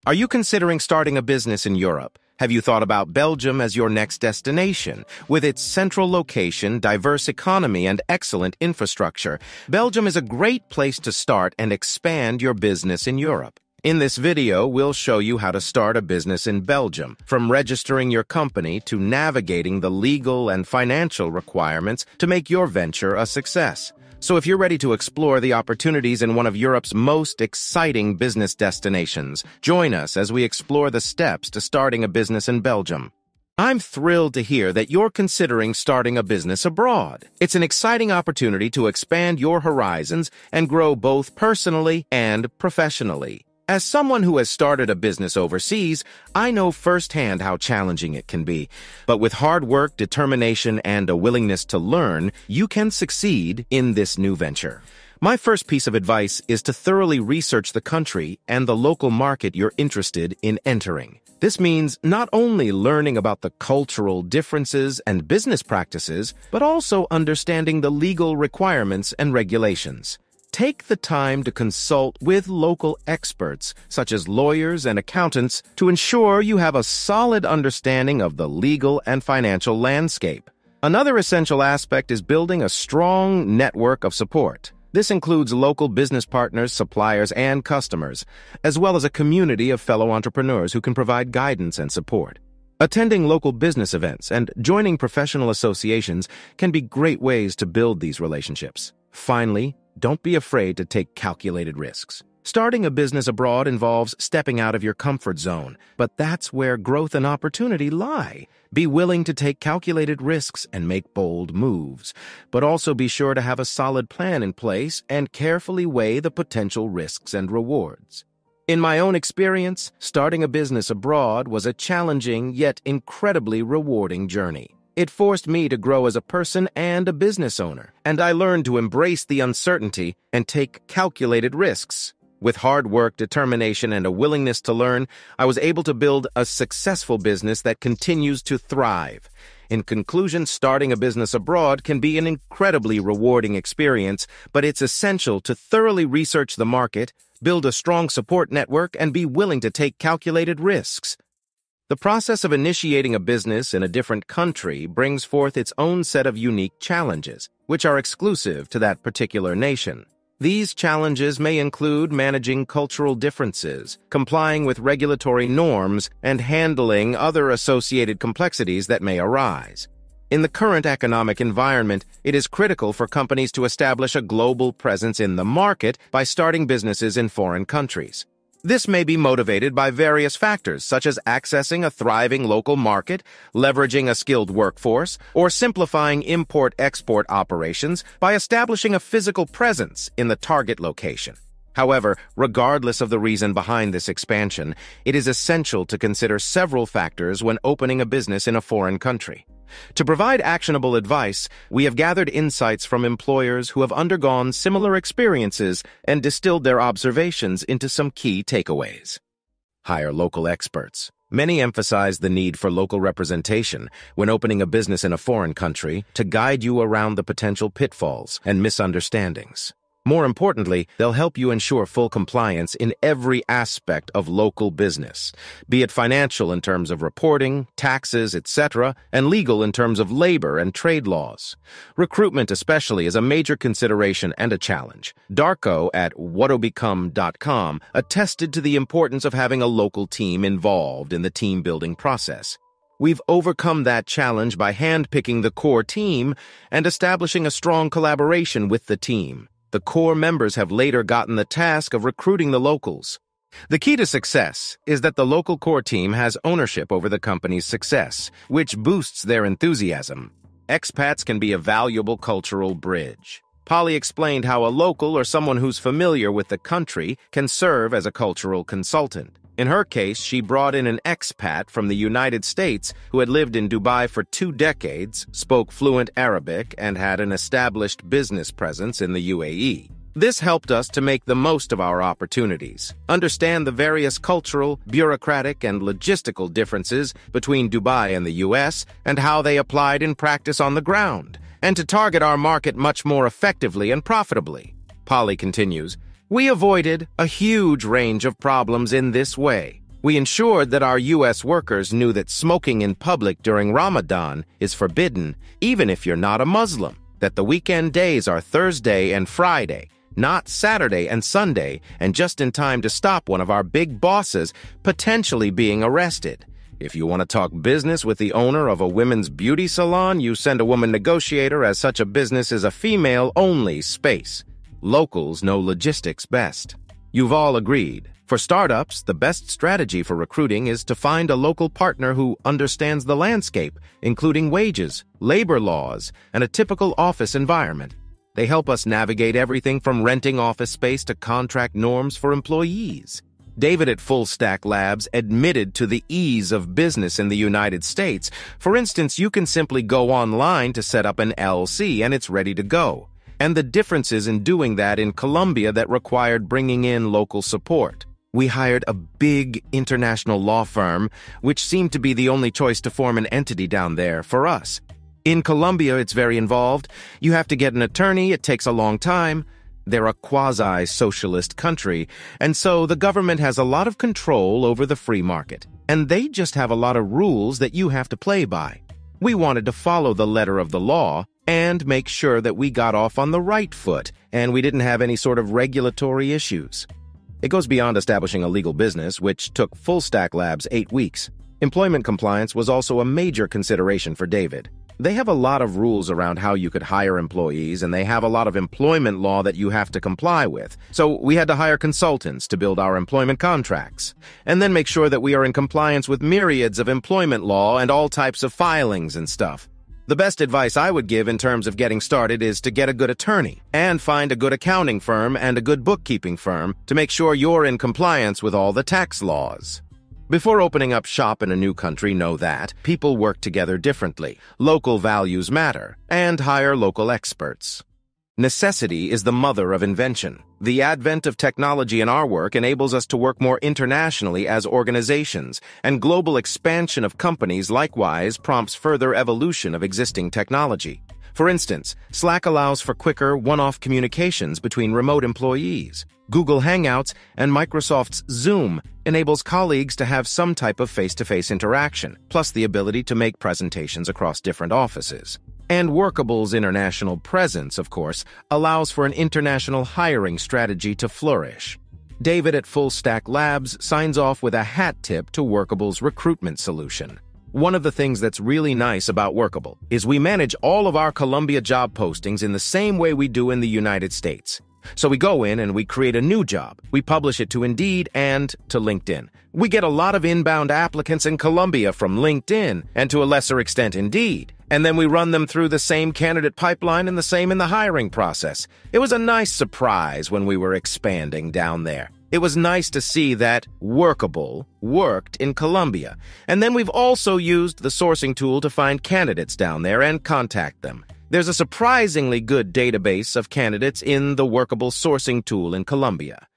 Are you considering starting a business in Europe? Have you thought about Belgium as your next destination? With its central location, diverse economy, and excellent infrastructure, Belgium is a great place to start and expand your business in Europe. In this video, we'll show you how to start a business in Belgium, from registering your company to navigating the legal and financial requirements to make your venture a success. So if you're ready to explore the opportunities in one of Europe's most exciting business destinations, join us as we explore the steps to starting a business in Belgium. I'm thrilled to hear that you're considering starting a business abroad. It's an exciting opportunity to expand your horizons and grow both personally and professionally. As someone who has started a business overseas, I know firsthand how challenging it can be. But with hard work, determination, and a willingness to learn, you can succeed in this new venture. My first piece of advice is to thoroughly research the country and the local market you're interested in entering. This means not only learning about the cultural differences and business practices, but also understanding the legal requirements and regulations. Take the time to consult with local experts, such as lawyers and accountants, to ensure you have a solid understanding of the legal and financial landscape. Another essential aspect is building a strong network of support. This includes local business partners, suppliers, and customers, as well as a community of fellow entrepreneurs who can provide guidance and support. Attending local business events and joining professional associations can be great ways to build these relationships. Finally, don't be afraid to take calculated risks. Starting a business abroad involves stepping out of your comfort zone, but that's where growth and opportunity lie. Be willing to take calculated risks and make bold moves, but also be sure to have a solid plan in place and carefully weigh the potential risks and rewards. In my own experience, starting a business abroad was a challenging yet incredibly rewarding journey. It forced me to grow as a person and a business owner, and I learned to embrace the uncertainty and take calculated risks. With hard work, determination, and a willingness to learn, I was able to build a successful business that continues to thrive. In conclusion, starting a business abroad can be an incredibly rewarding experience, but it's essential to thoroughly research the market, build a strong support network, and be willing to take calculated risks. The process of initiating a business in a different country brings forth its own set of unique challenges, which are exclusive to that particular nation. These challenges may include managing cultural differences, complying with regulatory norms, and handling other associated complexities that may arise. In the current economic environment, it is critical for companies to establish a global presence in the market by starting businesses in foreign countries. This may be motivated by various factors, such as accessing a thriving local market, leveraging a skilled workforce, or simplifying import-export operations by establishing a physical presence in the target location. However, regardless of the reason behind this expansion, it is essential to consider several factors when opening a business in a foreign country. To provide actionable advice, we have gathered insights from employers who have undergone similar experiences and distilled their observations into some key takeaways. Hire local experts. Many emphasize the need for local representation when opening a business in a foreign country to guide you around the potential pitfalls and misunderstandings. More importantly, they'll help you ensure full compliance in every aspect of local business, be it financial in terms of reporting, taxes, etc., and legal in terms of labor and trade laws. Recruitment especially is a major consideration and a challenge. Darko at whatobecome.com attested to the importance of having a local team involved in the team-building process. We've overcome that challenge by handpicking the core team and establishing a strong collaboration with the team. The core members have later gotten the task of recruiting the locals. The key to success is that the local core team has ownership over the company's success, which boosts their enthusiasm. Expats can be a valuable cultural bridge. Polly explained how a local or someone who's familiar with the country can serve as a cultural consultant. In her case, she brought in an expat from the United States who had lived in Dubai for 2 decades, spoke fluent Arabic, and had an established business presence in the UAE. This helped us to make the most of our opportunities, understand the various cultural, bureaucratic, and logistical differences between Dubai and the US and how they applied in practice on the ground, and to target our market much more effectively and profitably. Polly continues, "We avoided a huge range of problems in this way. We ensured that our U.S. workers knew that smoking in public during Ramadan is forbidden, even if you're not a Muslim, that the weekend days are Thursday and Friday, not Saturday and Sunday, and just in time to stop one of our big bosses potentially being arrested. If you want to talk business with the owner of a women's beauty salon, you send a woman negotiator, as such a business is a female-only space. Locals know logistics best. You've all agreed. For startups, the best strategy for recruiting is to find a local partner who understands the landscape, including wages, labor laws, and a typical office environment. They help us navigate everything from renting office space to contract norms for employees. David at Full Stack Labs admitted to the ease of business in the United States. For instance, you can simply go online to set up an LLC and it's ready to go. And the differences in doing that in Colombia that required bringing in local support. We hired a big international law firm, which seemed to be the only choice to form an entity down there for us. In Colombia, it's very involved. You have to get an attorney. It takes a long time. They're a quasi-socialist country, and so the government has a lot of control over the free market. And they just have a lot of rules that you have to play by. We wanted to follow the letter of the law and make sure that we got off on the right foot, and we didn't have any sort of regulatory issues. It goes beyond establishing a legal business, which took Full Stack Labs 8 weeks. Employment compliance was also a major consideration for David. They have a lot of rules around how you could hire employees, and they have a lot of employment law that you have to comply with. So we had to hire consultants to build our employment contracts, and then make sure that we are in compliance with myriads of employment law and all types of filings and stuff. The best advice I would give in terms of getting started is to get a good attorney and find a good accounting firm and a good bookkeeping firm to make sure you're in compliance with all the tax laws. Before opening up shop in a new country, know that people work together differently, local values matter, and hire local experts. Necessity is the mother of invention. The advent of technology in our work enables us to work more internationally as organizations, and global expansion of companies likewise prompts further evolution of existing technology. For instance, Slack allows for quicker, one-off communications between remote employees. Google Hangouts and Microsoft's Zoom enables colleagues to have some type of face-to-face interaction, plus the ability to make presentations across different offices. And Workable's international presence, of course, allows for an international hiring strategy to flourish. David at Full Stack Labs signs off with a hat tip to Workable's recruitment solution. One of the things that's really nice about Workable is we manage all of our Colombia job postings in the same way we do in the United States. So we go in and we create a new job. We publish it to Indeed and to LinkedIn. We get a lot of inbound applicants in Colombia from LinkedIn and to a lesser extent Indeed. And then we run them through the same candidate pipeline and the same in the hiring process. It was a nice surprise when we were expanding down there. It was nice to see that Workable worked in Colombia. And then we've also used the sourcing tool to find candidates down there and contact them. There's a surprisingly good database of candidates in the Workable sourcing tool in Colombia.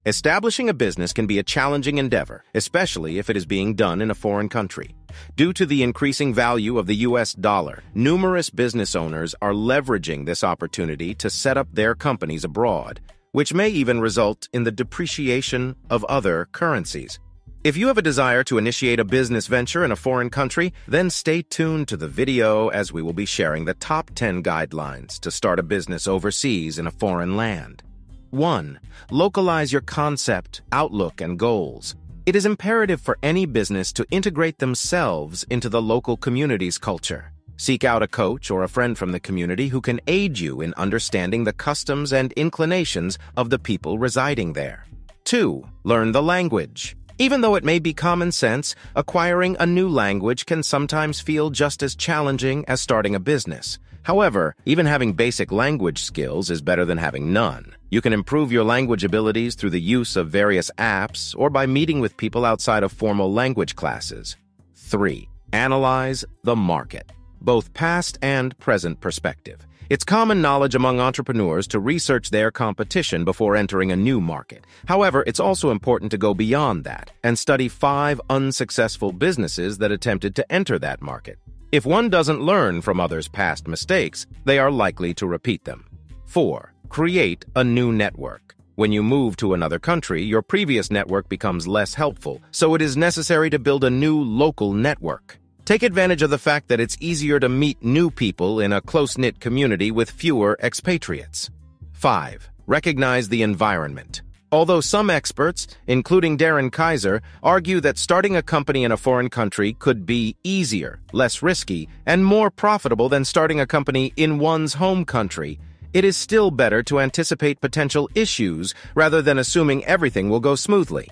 Establishing a business can be a challenging endeavor, especially if it is being done in a foreign country. Due to the increasing value of the US dollar, numerous business owners are leveraging this opportunity to set up their companies abroad, which may even result in the depreciation of other currencies. If you have a desire to initiate a business venture in a foreign country, then stay tuned to the video as we will be sharing the top 10 guidelines to start a business overseas in a foreign land. 1. Localize your concept, outlook, and goals. It is imperative for any business to integrate themselves into the local community's culture. Seek out a coach or a friend from the community who can aid you in understanding the customs and inclinations of the people residing there. 2. Learn the language. Even though it may be common sense, acquiring a new language can sometimes feel just as challenging as starting a business. However, even having basic language skills is better than having none. You can improve your language abilities through the use of various apps or by meeting with people outside of formal language classes. 3. Analyze the market, both past and present perspective. It's common knowledge among entrepreneurs to research their competition before entering a new market. However, it's also important to go beyond that and study 5 unsuccessful businesses that attempted to enter that market. If one doesn't learn from others' past mistakes, they are likely to repeat them. 4. Create a new network. When you move to another country, your previous network becomes less helpful, so it is necessary to build a new local network. Take advantage of the fact that it's easier to meet new people in a close-knit community with fewer expatriates. 5. Recognize the environment. Although some experts, including Darren Kaiser, argue that starting a company in a foreign country could be easier, less risky, and more profitable than starting a company in one's home country, it is still better to anticipate potential issues rather than assuming everything will go smoothly.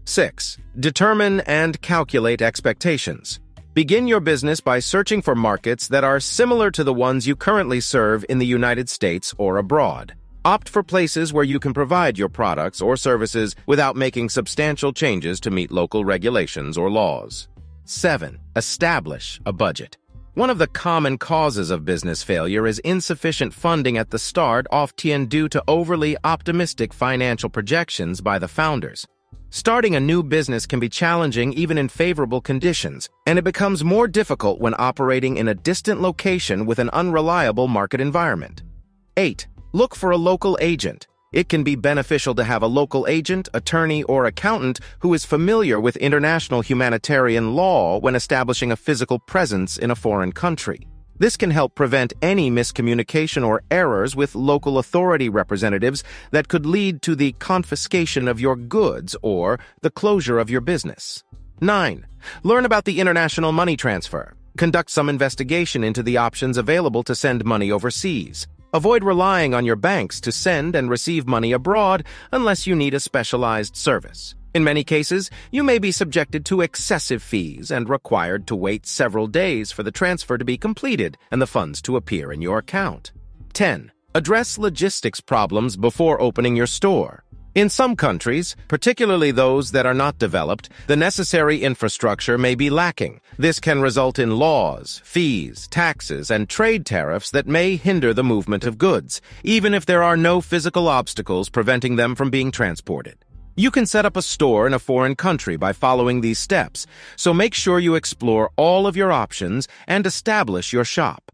6. Determine and calculate expectations. Begin your business by searching for markets that are similar to the ones you currently serve in the United States or abroad. Opt for places where you can provide your products or services without making substantial changes to meet local regulations or laws. 7. Establish a budget. One of the common causes of business failure is insufficient funding at the start, often due to overly optimistic financial projections by the founders. Starting a new business can be challenging even in favorable conditions, and it becomes more difficult when operating in a distant location with an unreliable market environment. 8. Look for a local agent. It can be beneficial to have a local agent, attorney, or accountant who is familiar with international humanitarian law when establishing a physical presence in a foreign country. This can help prevent any miscommunication or errors with local authority representatives that could lead to the confiscation of your goods or the closure of your business. 9. Learn about the international money transfer. Conduct some investigation into the options available to send money overseas. Avoid relying on your banks to send and receive money abroad unless you need a specialized service. In many cases, you may be subjected to excessive fees and required to wait several days for the transfer to be completed and the funds to appear in your account. 10. Address logistics problems before opening your store. In some countries, particularly those that are not developed, the necessary infrastructure may be lacking. This can result in laws, fees, taxes, and trade tariffs that may hinder the movement of goods, even if there are no physical obstacles preventing them from being transported. You can set up a store in a foreign country by following these steps, so make sure you explore all of your options and establish your shop.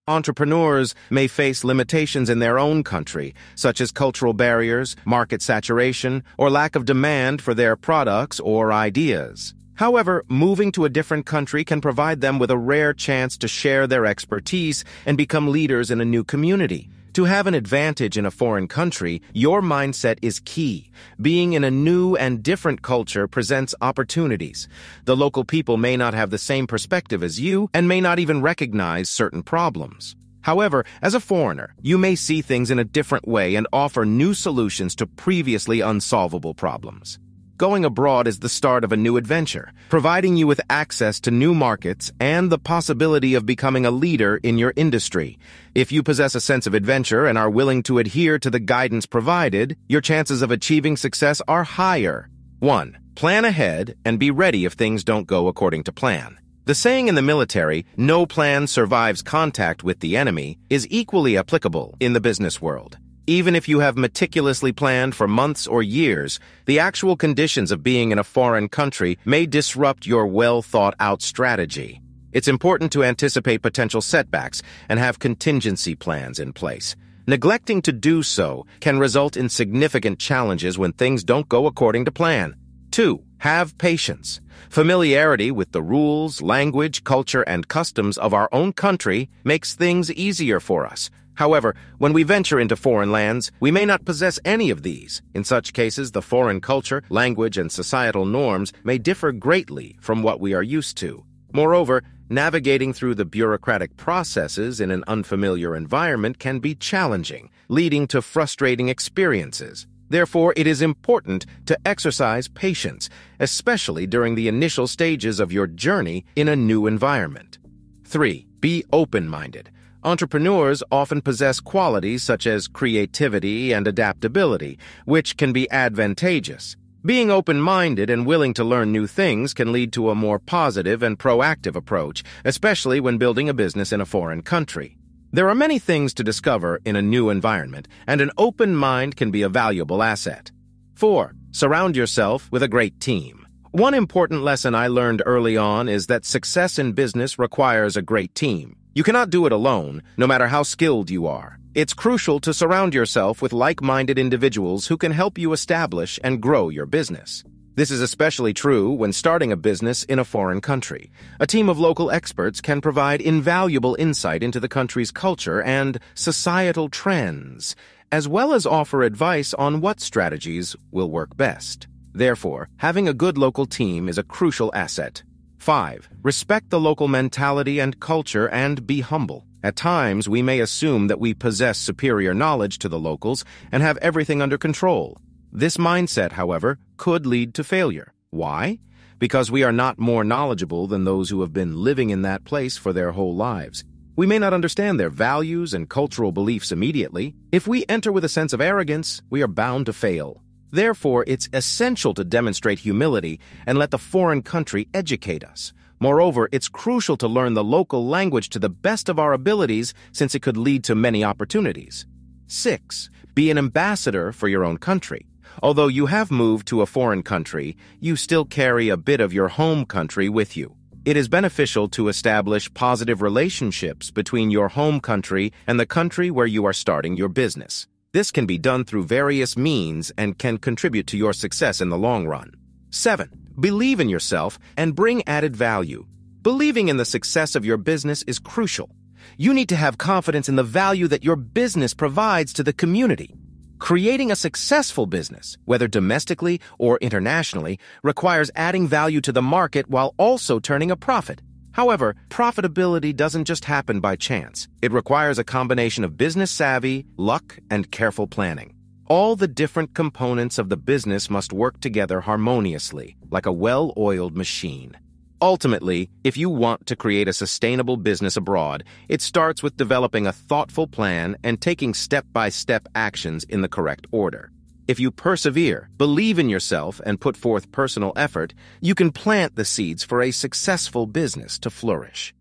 Entrepreneurs may face limitations in their own country, such as cultural barriers, market saturation, or lack of demand for their products or ideas. However, moving to a different country can provide them with a rare chance to share their expertise and become leaders in a new community. To have an advantage in a foreign country, your mindset is key. Being in a new and different culture presents opportunities. The local people may not have the same perspective as you and may not even recognize certain problems. However, as a foreigner, you may see things in a different way and offer new solutions to previously unsolvable problems. Going abroad is the start of a new adventure, providing you with access to new markets and the possibility of becoming a leader in your industry. If you possess a sense of adventure and are willing to adhere to the guidance provided, your chances of achieving success are higher. 1. Plan ahead and be ready if things don't go according to plan. The saying in the military, "No plan survives contact with the enemy," is equally applicable in the business world. Even if you have meticulously planned for months or years, the actual conditions of being in a foreign country may disrupt your well-thought-out strategy. It's important to anticipate potential setbacks and have contingency plans in place. Neglecting to do so can result in significant challenges when things don't go according to plan. 2. Have patience. Familiarity with the rules, language, culture, and customs of our own country makes things easier for us. However, when we venture into foreign lands, we may not possess any of these. In such cases, the foreign culture, language, and societal norms may differ greatly from what we are used to. Moreover, navigating through the bureaucratic processes in an unfamiliar environment can be challenging, leading to frustrating experiences. Therefore, it is important to exercise patience, especially during the initial stages of your journey in a new environment. 3. Be open-minded. Entrepreneurs often possess qualities such as creativity and adaptability, which can be advantageous. Being open-minded and willing to learn new things can lead to a more positive and proactive approach, especially when building a business in a foreign country. There are many things to discover in a new environment, and an open mind can be a valuable asset. 4. Surround yourself with a great team. One important lesson I learned early on is that success in business requires a great team. You cannot do it alone, no matter how skilled you are. It's crucial to surround yourself with like-minded individuals who can help you establish and grow your business. This is especially true when starting a business in a foreign country. A team of local experts can provide invaluable insight into the country's culture and societal trends, as well as offer advice on what strategies will work best. Therefore, having a good local team is a crucial asset. 5. Respect the local mentality and culture and be humble. At times, we may assume that we possess superior knowledge to the locals and have everything under control. This mindset, however, could lead to failure. Why? Because we are not more knowledgeable than those who have been living in that place for their whole lives. We may not understand their values and cultural beliefs immediately. If we enter with a sense of arrogance, we are bound to fail. Therefore, it's essential to demonstrate humility and let the foreign country educate us. Moreover, it's crucial to learn the local language to the best of our abilities since it could lead to many opportunities. 6. Be an ambassador for your own country. Although you have moved to a foreign country, you still carry a bit of your home country with you. It is beneficial to establish positive relationships between your home country and the country where you are starting your business. This can be done through various means and can contribute to your success in the long run. 7. Believe in yourself and bring added value. Believing in the success of your business is crucial. You need to have confidence in the value that your business provides to the community. Creating a successful business, whether domestically or internationally, requires adding value to the market while also turning a profit. However, profitability doesn't just happen by chance. It requires a combination of business savvy, luck, and careful planning. All the different components of the business must work together harmoniously, like a well-oiled machine. Ultimately, if you want to create a sustainable business abroad, it starts with developing a thoughtful plan and taking step-by-step actions in the correct order. If you persevere, believe in yourself, and put forth personal effort, you can plant the seeds for a successful business to flourish.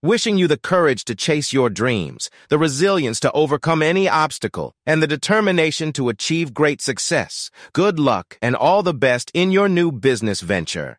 Wishing you the courage to chase your dreams, the resilience to overcome any obstacle, and the determination to achieve great success. Good luck and all the best in your new business venture.